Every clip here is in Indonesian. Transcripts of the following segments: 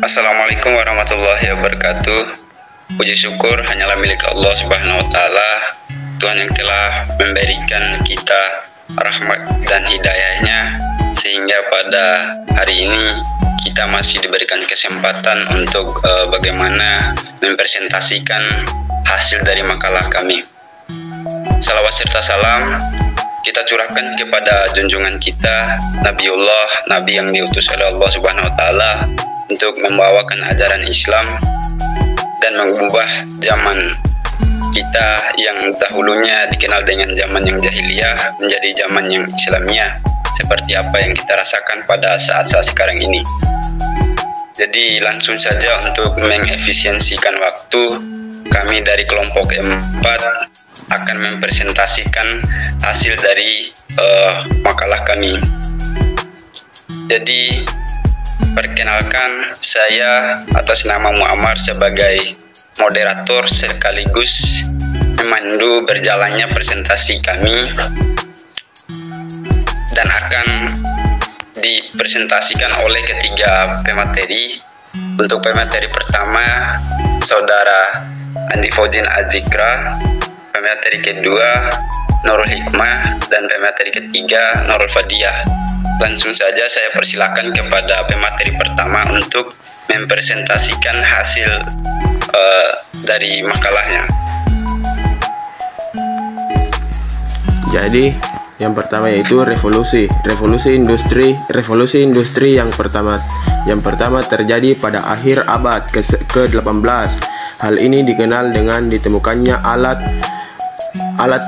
Assalamualaikum warahmatullahi wabarakatuh. Puji syukur hanyalah milik Allah Subhanahu wa Ta'ala, Tuhan yang telah memberikan kita rahmat dan hidayahnya, sehingga pada hari ini kita masih diberikan kesempatan untuk bagaimana mempresentasikan hasil dari makalah kami. Salawat serta salam kita curahkan kepada junjungan kita, Nabi yang diutus oleh Allah Subhanahu wa Ta'ala untuk membawakan ajaran Islam dan mengubah zaman kita yang dahulunya dikenal dengan zaman yang jahiliyah menjadi zaman yang Islamiyah, seperti apa yang kita rasakan pada saat-saat sekarang ini. Jadi langsung saja untuk mengefisiensikan waktu, kami dari kelompok 4 akan mempresentasikan hasil dari makalah kami. Jadi perkenalkan, saya atas nama Muammar sebagai moderator sekaligus memandu berjalannya presentasi kami, dan akan dipresentasikan oleh ketiga pemateri. Untuk pemateri pertama Saudara Andi Fauzin Azikra, pemateri kedua Nurul Hikmah, dan pemateri ketiga Nurul Fadiah. Langsung saja saya persilakan kepada pemateri pertama untuk mempresentasikan hasil dari makalahnya. Jadi yang pertama yaitu revolusi industri yang pertama terjadi pada akhir abad ke-18. Hal ini dikenal dengan ditemukannya alat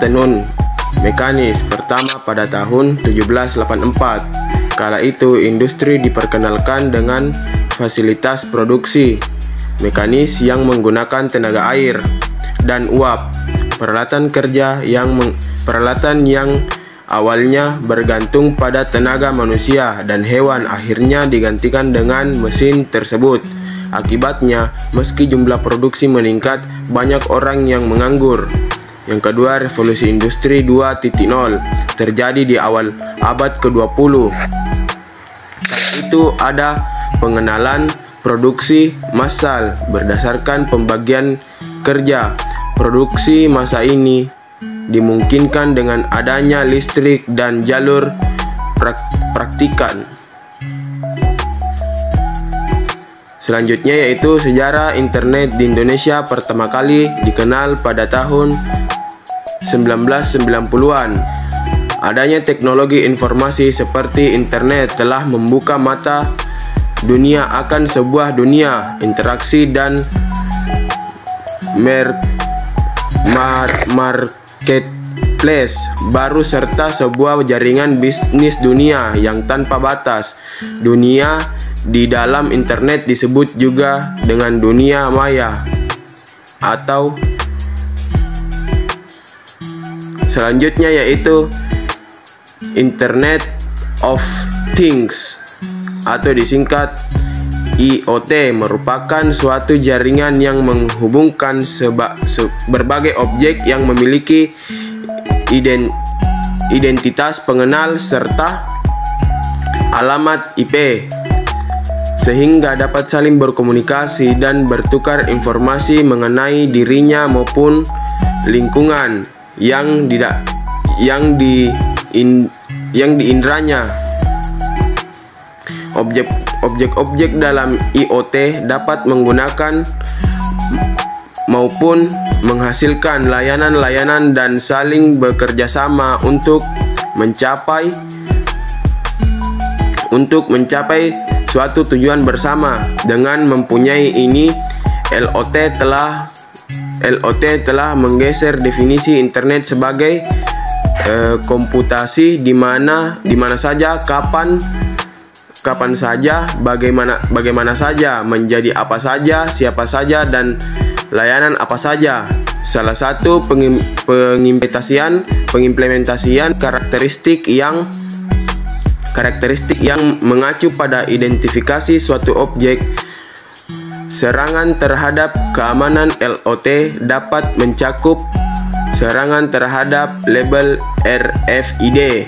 tenun mekanis pertama pada tahun 1784. Kala itu industri diperkenalkan dengan fasilitas produksi mekanis yang menggunakan tenaga air dan uap. Peralatan yang awalnya bergantung pada tenaga manusia dan hewan akhirnya digantikan dengan mesin tersebut. Akibatnya, meski jumlah produksi meningkat, banyak orang yang menganggur. Yang kedua, revolusi industri 2.0 terjadi di awal abad ke-20. Kala itu ada pengenalan produksi massal berdasarkan pembagian kerja. Produksi massa ini dimungkinkan dengan adanya listrik dan jalur praktikan. Selanjutnya yaitu sejarah internet di Indonesia pertama kali dikenal pada tahun 1990-an. Adanya teknologi informasi seperti internet telah membuka mata dunia akan sebuah dunia interaksi dan marketplace baru serta sebuah jaringan bisnis dunia yang tanpa batas. Dunia di dalam internet disebut juga dengan dunia maya atau selanjutnya yaitu Internet of Things atau disingkat IoT, merupakan suatu jaringan yang menghubungkan berbagai objek yang memiliki identitas pengenal serta alamat IP, sehingga dapat saling berkomunikasi dan bertukar informasi mengenai dirinya maupun lingkungan yang diindranya. Objek-objek dalam IoT dapat menggunakan maupun menghasilkan layanan-layanan dan saling bekerja sama untuk mencapai suatu tujuan bersama. Dengan mempunyai ini, LOT telah menggeser definisi internet sebagai komputasi di mana saja, kapan saja, bagaimana saja, menjadi apa saja, siapa saja, dan layanan apa saja. Salah satu pengimplementasian karakteristik yang mengacu pada identifikasi suatu objek. Serangan terhadap keamanan LOT dapat mencakup serangan terhadap label RFID,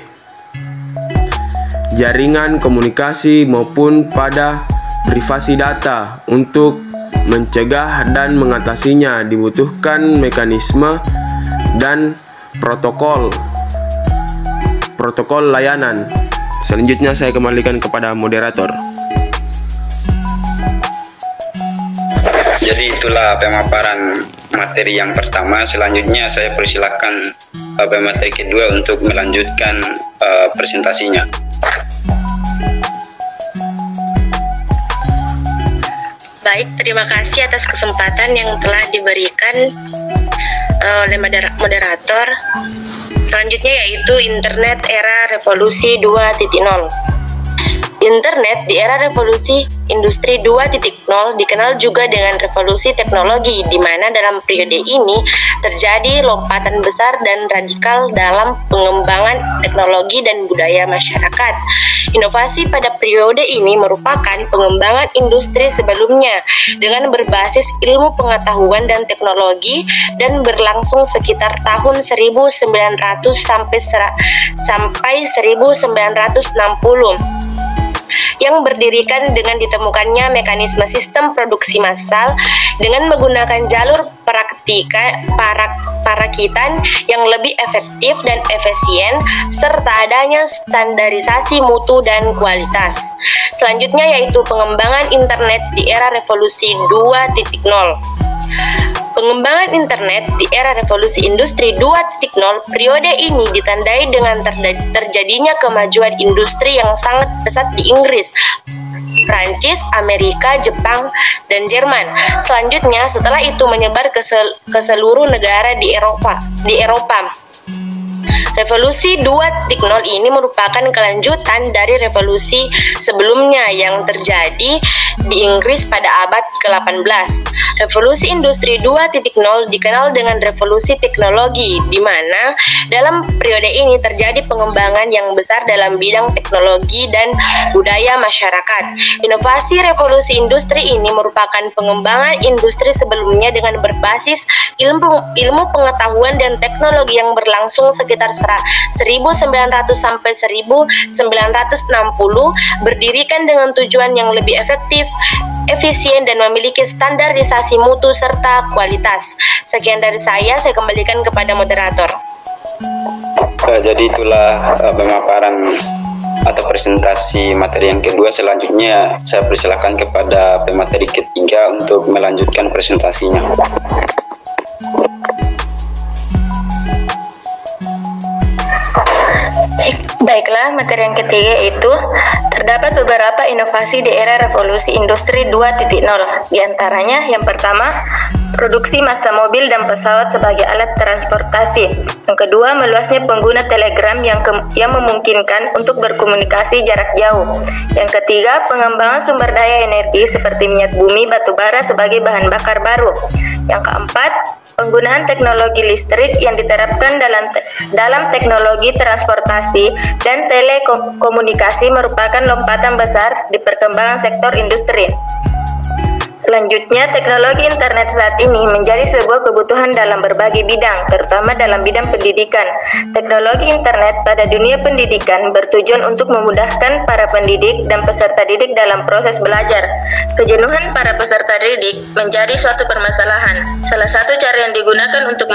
jaringan komunikasi maupun pada privasi data. Untuk mencegah dan mengatasinya dibutuhkan mekanisme dan protokol layanan. Selanjutnya saya kembalikan kepada moderator. Jadi itulah pemaparan materi yang pertama. Selanjutnya saya persilakan pemateri kedua untuk melanjutkan presentasinya. Baik, terima kasih atas kesempatan yang telah diberikan oleh moderator. Selanjutnya yaitu Internet Era Revolusi 2.0. Internet di era revolusi industri 2.0 dikenal juga dengan revolusi teknologi, di mana dalam periode ini terjadi lompatan besar dan radikal dalam pengembangan teknologi dan budaya masyarakat. Inovasi pada periode ini merupakan pengembangan industri sebelumnya dengan berbasis ilmu pengetahuan dan teknologi dan berlangsung sekitar tahun 1900 sampai 1960. Yang berdirikan dengan ditemukannya mekanisme sistem produksi massal dengan menggunakan jalur perakitan yang lebih efektif dan efisien serta adanya standarisasi mutu dan kualitas. Selanjutnya yaitu pengembangan internet di era revolusi 2.0. Pengembangan internet di era revolusi industri 2.0 periode ini ditandai dengan terjadinya kemajuan industri yang sangat pesat di Inggris, Prancis, Amerika, Jepang, dan Jerman. Selanjutnya setelah itu menyebar ke seluruh negara di Eropa. Revolusi 2.0 ini merupakan kelanjutan dari revolusi sebelumnya yang terjadi di Inggris pada abad ke-18. Revolusi industri 2.0 dikenal dengan revolusi teknologi, di mana dalam periode ini terjadi pengembangan yang besar dalam bidang teknologi dan budaya masyarakat. Inovasi revolusi industri ini merupakan pengembangan industri sebelumnya dengan berbasis ilmu pengetahuan dan teknologi yang berlangsung sekitar 1900 sampai 1960, berdirikan dengan tujuan yang lebih efektif, efisien, dan memiliki standarisasi mutu serta kualitas. Sekian dari saya kembalikan kepada moderator. Jadi itulah pemaparan atau presentasi materi yang kedua. Selanjutnya saya persilakan kepada pemateri ketiga untuk melanjutkan presentasinya. Baiklah, materi yang ketiga yaitu terdapat beberapa inovasi di era revolusi industri 2.0. Di antaranya yang pertama, produksi massa mobil dan pesawat sebagai alat transportasi. Yang kedua, meluasnya pengguna telegram yang memungkinkan untuk berkomunikasi jarak jauh. Yang ketiga, pengembangan sumber daya energi seperti minyak bumi, batu bara sebagai bahan bakar baru. Yang keempat, penggunaan teknologi listrik yang diterapkan dalam teknologi transportasi dan telekomunikasi merupakan lompatan besar di perkembangan sektor industri. Selanjutnya, teknologi internet saat ini menjadi sebuah kebutuhan dalam berbagai bidang, terutama dalam bidang pendidikan. Teknologi internet pada dunia pendidikan bertujuan untuk memudahkan para pendidik dan peserta didik dalam proses belajar. Kejenuhan para peserta didik menjadi suatu permasalahan. Salah satu cara yang digunakan untuk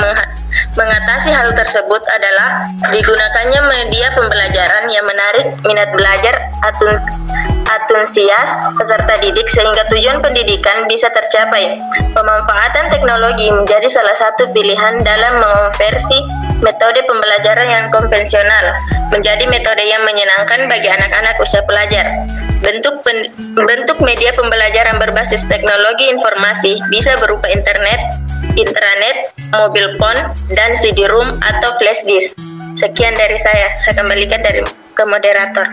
mengatasi hal tersebut adalah digunakannya media pembelajaran yang menarik minat belajar antusias peserta didik sehingga tujuan pendidikan bisa tercapai. Pemanfaatan teknologi menjadi salah satu pilihan dalam mengonversi metode pembelajaran yang konvensional menjadi metode yang menyenangkan bagi anak-anak usia pelajar. Bentuk media pembelajaran berbasis teknologi informasi bisa berupa internet, intranet, mobile phone, dan CD-ROM atau flash disk. Sekian dari saya kembalikan ke moderator.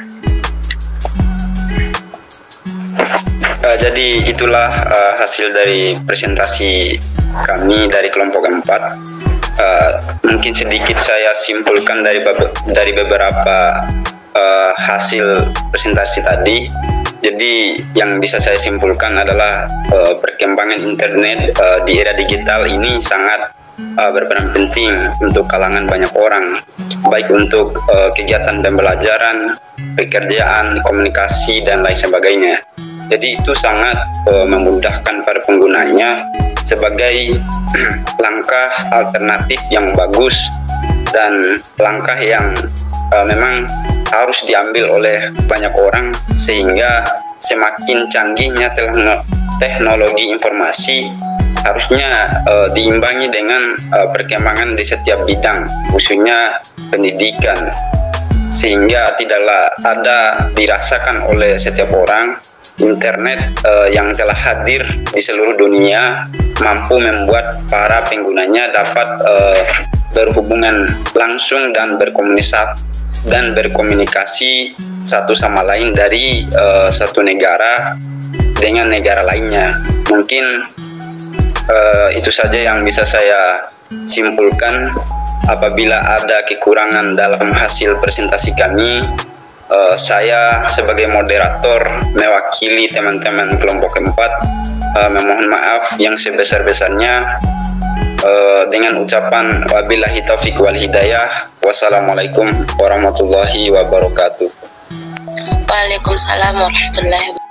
Jadi itulah hasil dari presentasi kami dari kelompok 4. Mungkin sedikit saya simpulkan dari beberapa hasil presentasi tadi. Jadi yang bisa saya simpulkan adalah perkembangan internet di era digital ini sangat berperan penting untuk kalangan banyak orang, baik untuk kegiatan pembelajaran, pekerjaan, komunikasi, dan lain sebagainya. Jadi itu sangat memudahkan para penggunanya sebagai langkah alternatif yang bagus dan langkah yang memang harus diambil oleh banyak orang, sehingga semakin canggihnya teknologi informasi harusnya diimbangi dengan perkembangan di setiap bidang, khususnya pendidikan, sehingga tidaklah ada dirasakan oleh setiap orang. Internet yang telah hadir di seluruh dunia mampu membuat para penggunanya dapat berhubungan langsung dan berkomunikasi satu sama lain dari satu negara dengan negara lainnya. Mungkin itu saja yang bisa saya simpulkan. Apabila ada kekurangan dalam hasil presentasi kami, saya sebagai moderator mewakili teman-teman kelompok 4 memohon maaf yang sebesar-besarnya, dengan ucapan wabillahi taufiq wal hidayah. Wassalamualaikum warahmatullahi wabarakatuh. Waalaikumsalam warahmatullahi wabarakatuh.